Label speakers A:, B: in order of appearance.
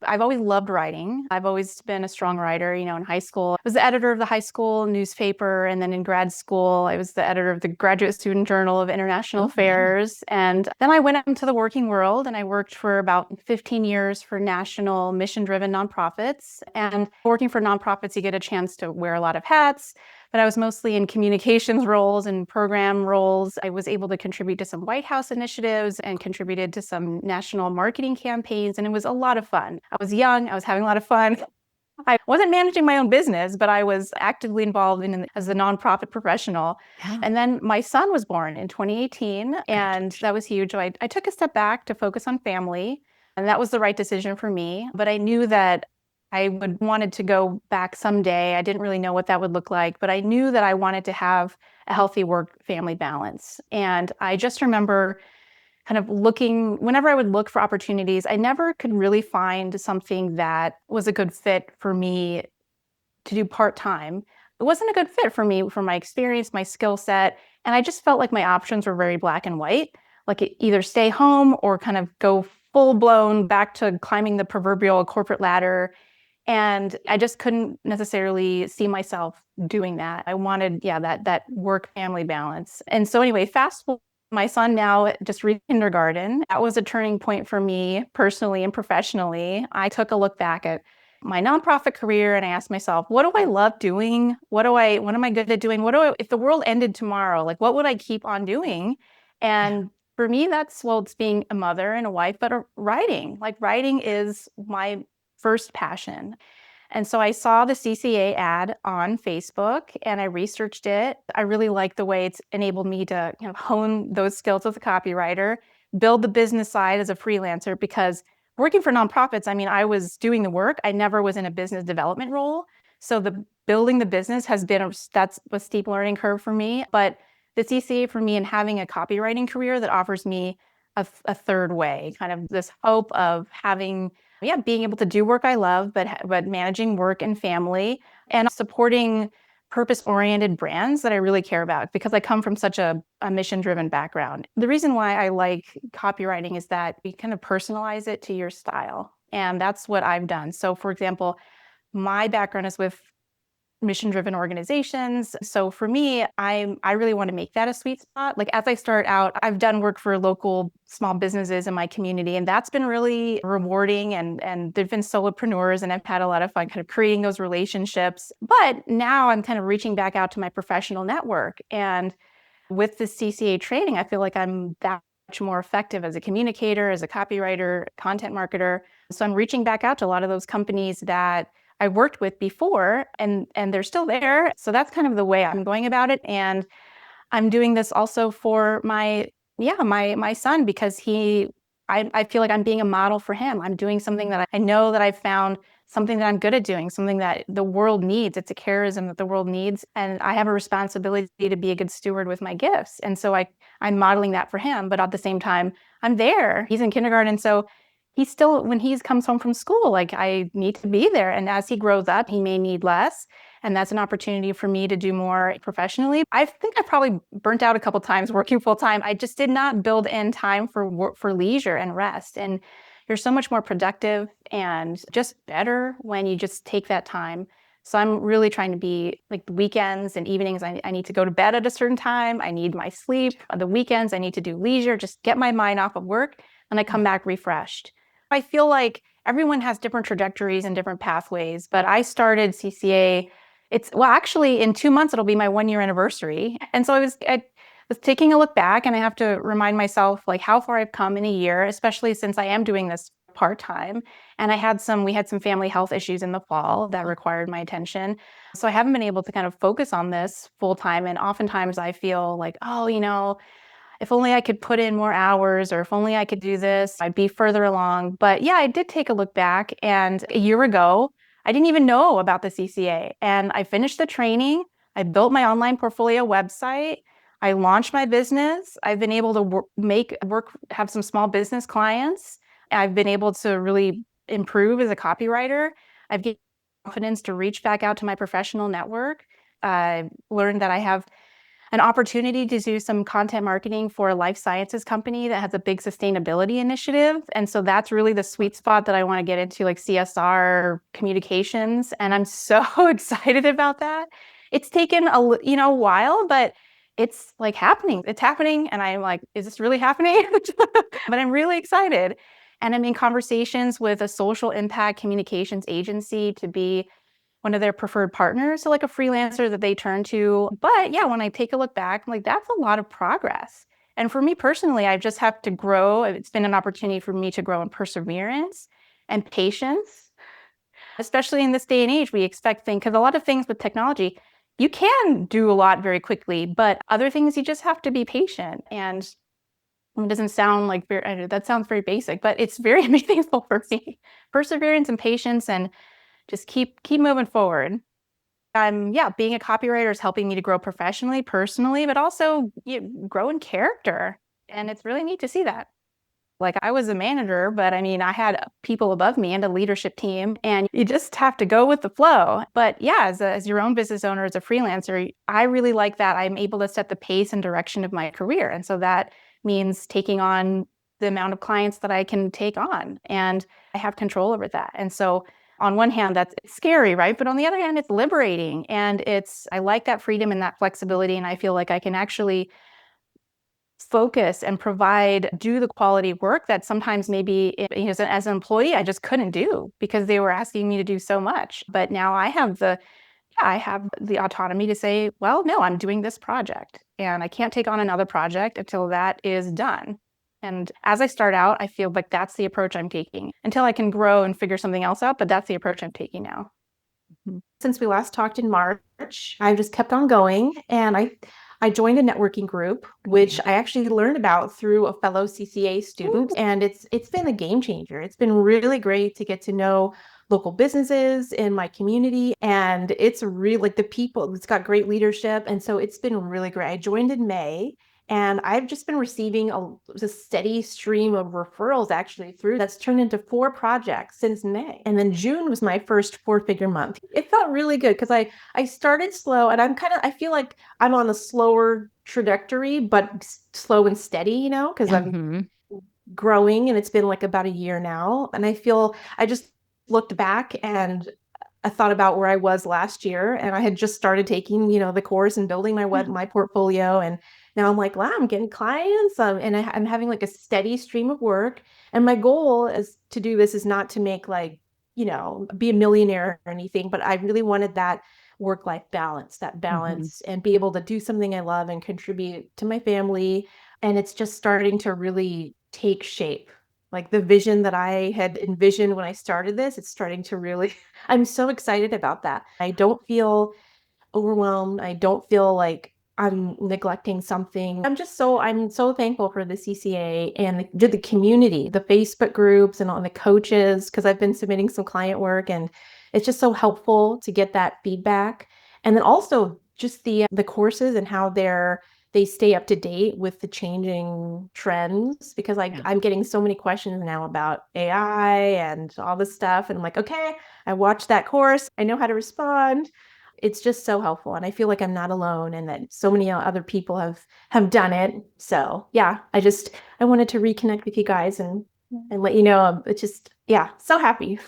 A: I've always loved writing. I've always been a strong writer. In high school, I was the editor of the high school newspaper. And then in grad school, I was the editor of the Graduate Student Journal of International Affairs. And then I went out into the working world and I worked for about 15 years for national mission-driven nonprofits. And working for nonprofits, you get a chance to wear a lot of hats. But I was mostly in communications roles and program roles. I was able to contribute to some White House initiatives and contributed to some national marketing campaigns, and it was a lot of fun. I was young, I was having a lot of fun. I wasn't managing my own business, but I was actively involved as a nonprofit professional.
B: Yeah.
A: And then my son was born in 2018, and that was huge. So I took a step back to focus on family, and that was the right decision for me. But I knew that I wanted to go back someday. I didn't really know what that would look like, but I knew that I wanted to have a healthy work-family balance. And I just remember kind of looking, whenever I would look for opportunities, I never could really find something that was a good fit for me to do part-time. It wasn't a good fit for me, for my experience, my skill set. And I just felt like my options were very black and white, like either stay home or kind of go full-blown back to climbing the proverbial corporate ladder. And I just couldn't necessarily see myself doing that. I wanted, that work-family balance. And so anyway, fast forward, my son now just reached kindergarten. That was a turning point for me personally and professionally. I took a look back at my nonprofit career and I asked myself, what do I love doing? What am I good at doing? If the world ended tomorrow, like what would I keep on doing? And for me, it's being a mother and a wife, but writing. Like writing is my first passion. And so I saw the CCA ad on Facebook and I researched it. I really like the way it's enabled me to hone those skills as a copywriter, build the business side as a freelancer, because working for nonprofits, I was doing the work. I never was in a business development role. So building the business that's a steep learning curve for me. But the CCA for me and having a copywriting career that offers me a third way, kind of this hope of being able to do work I love, but managing work and family and supporting purpose-oriented brands that I really care about, because I come from such a mission-driven background. The reason why I like copywriting is that you kind of personalize it to your style. And that's what I've done. So for example, my background is with mission-driven organizations. So for me, I really want to make that a sweet spot. Like as I start out, I've done work for local small businesses in my community, and that's been really rewarding. And they've been solopreneurs, and I've had a lot of fun kind of creating those relationships. But now I'm kind of reaching back out to my professional network. And with the CCA training, I feel like I'm that much more effective as a communicator, as a copywriter, content marketer. So I'm reaching back out to a lot of those companies that I worked with before, and they're still there. So that's kind of the way I'm going about it. And I'm doing this also for my son, because I feel like I'm being a model for him. I'm doing something that I know that I've found something that I'm good at doing, something that the world needs. It's a charism that the world needs. And I have a responsibility to be a good steward with my gifts. And so I'm modeling that for him. But at the same time, I'm there. He's in kindergarten. So when he comes home from school, like I need to be there. And as he grows up, he may need less. And that's an opportunity for me to do more professionally. I think I probably burnt out a couple times working full time. I just did not build in time for leisure and rest. And you're so much more productive and just better when you just take that time. So I'm really trying to be like the weekends and evenings, I need to go to bed at a certain time. I need my sleep. On the weekends, I need to do leisure, just get my mind off of work, and I come back refreshed. I feel like everyone has different trajectories and different pathways, but I started CCA. Actually, in 2 months, it'll be my 1-year anniversary. And so I was taking a look back, and I have to remind myself like how far I've come in a year, especially since I am doing this part-time. And we had some family health issues in the fall that required my attention. So I haven't been able to kind of focus on this full-time. And oftentimes I feel like, if only I could put in more hours, or if only I could do this, I'd be further along. But yeah, I did take a look back, and a year ago, I didn't even know about the CCA. And I finished the training. I built my online portfolio website. I launched my business. I've been able to have some small business clients. I've been able to really improve as a copywriter. I've gained confidence to reach back out to my professional network. I learned that I have an opportunity to do some content marketing for a life sciences company that has a big sustainability initiative. And so that's really the sweet spot that I want to get into, like CSR communications. And I'm so excited about that. It's taken a while, but it's like happening. It's happening. And I'm like, is this really happening? But I'm really excited. And I'm in conversations with a social impact communications agency to be one of their preferred partners, so like a freelancer that they turn to. But yeah, when I take a look back, I'm like, that's a lot of progress. And for me personally, I just have to grow. It's been an opportunity for me to grow in perseverance and patience, especially in this day and age. We expect things, because a lot of things with technology, you can do a lot very quickly, but other things you just have to be patient. And it doesn't sound like that sounds very basic, but it's very meaningful for me. Perseverance and patience, and just keep moving forward. Being a copywriter is helping me to grow professionally, personally, but also grow in character. And it's really neat to see that. Like, I was a manager, but I mean, I had people above me and a leadership team, and you just have to go with the flow. But yeah, as your own business owner, as a freelancer, I really like that I'm able to set the pace and direction of my career. And so that means taking on the amount of clients that I can take on, and I have control over that. And so on one hand, it's scary, right? But on the other hand, it's liberating, and I like that freedom and that flexibility. And I feel like I can actually focus and do the quality work that sometimes maybe as an employee I just couldn't do because they were asking me to do so much. But now I have the autonomy to say, well, no, I'm doing this project and I can't take on another project until that is done. And as I start out, I feel like that's the approach I'm taking until I can grow and figure something else out. But that's the approach I'm taking now.
B: Since we last talked in March, I've just kept on going, and I joined a networking group, which I actually learned about through a fellow CCA student, and it's been a game changer. It's been really great to get to know local businesses in my community, and it's really like the people, it's got great leadership, and so it's been really great. I joined in May, and I've just been receiving a steady stream of referrals actually through that's turned into 4 projects since May. And then June was my first 4-figure month. It felt really good because I started slow, and I feel like I'm on a slower trajectory, but slow and steady, because I'm growing, and it's been like about a year now. And I just looked back and I thought about where I was last year, and I had just started taking, the course and building my portfolio. And now I'm like, wow, I'm getting clients, and I'm having like a steady stream of work. And my goal is to do this is not to make be a millionaire or anything, but I really wanted that work-life balance, and be able to do something I love and contribute to my family. And it's just starting to really take shape. Like the vision that I had envisioned when I started this, it's starting to really, I'm so excited about that. I don't feel overwhelmed. I don't feel like I'm neglecting something. I'm so thankful for the CCA and the community, the Facebook groups and all the coaches, because I've been submitting some client work, and it's just so helpful to get that feedback. And then also just the courses and how they stay up to date with the changing trends, because I'm getting so many questions now about AI and all this stuff. And I'm like, okay, I watched that course. I know how to respond. It's just so helpful. And I feel like I'm not alone, and that so many other people have done it. So yeah, I wanted to reconnect with you guys and let you know. It's just, yeah, so happy.